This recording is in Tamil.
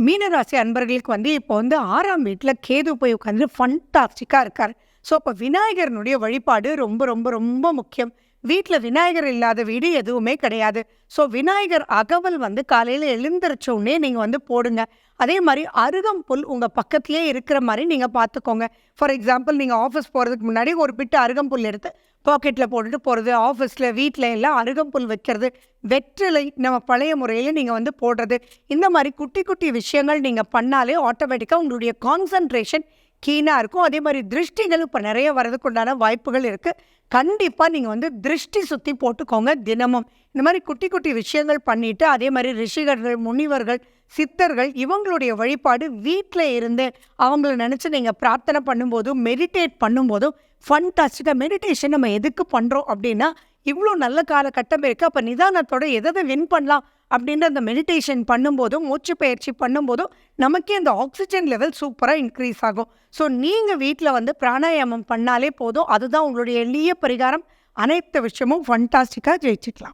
மீனராசி அன்பர்களுக்கு இப்போ 6ஆம் வீட்ல கேது போய் உட்காந்து ஃபண்டாஸ்டிக்கா இருக்காரு. ஸோ அப்போ விநாயகரனுடைய வழிபாடு ரொம்ப ரொம்ப ரொம்ப முக்கியம். வீட்ல விநாயகர் இல்லாத வீடு எதுவுமே கிடையாது. ஸோ விநாயகர் அகவல் காலையில எழுந்திரிச்ச உடனே நீங்க போடுங்க. அதே மாரி அருகம்புல் உங்க பக்கத்திலேயே இருக்கிற மாரி நீங்க பார்த்துக்கோங்க. ஃபார் எக்ஸாம்பிள் நீங்க ஆஃபீஸ் போறதுக்கு முன்னாடி ஒரு பிட்டு அருகம்புல் எடுத்து பாக்கெட்ல போட்டுட்டு போறது, ஆஃபீஸ்ல வீட்ல எல்லாம் அருகம்புல் வைக்கிறது, வெற்றிலை நம்ம பழைய முறையில நீங்க போடுறது. இந்த மாரி குட்டி குட்டி விஷயங்கள் நீங்க பண்ணாலே ஆட்டோமேட்டிக்கா உங்களுடைய கான்சன்ட்ரேஷன் கீனா இருக்கும். அதே மாரி திருஷ்டிகள் இப்ப நெறைய வரதுக்கு உண்டான வாய்ப்புகள் இருக்கு. கண்டிப்பா நீங்க திருஷ்டி சுத்தி போட்டுக்கோங்க தினமும். இந்த மாரி குட்டி குட்டி விஷயங்கள் பண்ணிட்டு, அதே மாரி ரிஷிகர்கள், முனிவர்கள், சித்தர்கள் இவங்களுடைய வழிபாடு வீட்ல இருந்து அவங்கள நினைச்சு நீங்க பிரார்த்தனை பண்ணும்போதும், மெடிடேட் பண்ணும்போதும் ஃபண்டாஸ்டிக்கா மெடிடேஷன் நம்ம எதுக்கு பண்றோம் அப்படின்னா, இவ்ளோ நல்ல காலகட்டம் இருக்கு. அப்ப நிதானத்தோட எத வின் பண்ணலாம் அப்படின்ற அந்த மெடிடேஷன் பண்ணும்போதும், மூச்சு பயிற்சி பண்ணும்போதும் நமக்கே அந்த ஆக்ஸிஜன் லெவல் சூப்பரா இன்க்ரீஸ் ஆகும். ஸோ நீங்க வீட்ல பிராணாயாமம் பண்ணாலே போதும். அதுதான் உங்களுடைய எளிய பரிகாரம். அனைத்து விஷயமும் ஃபண்டாஸ்டிக்கா ஜெயிச்சுக்கலாம்.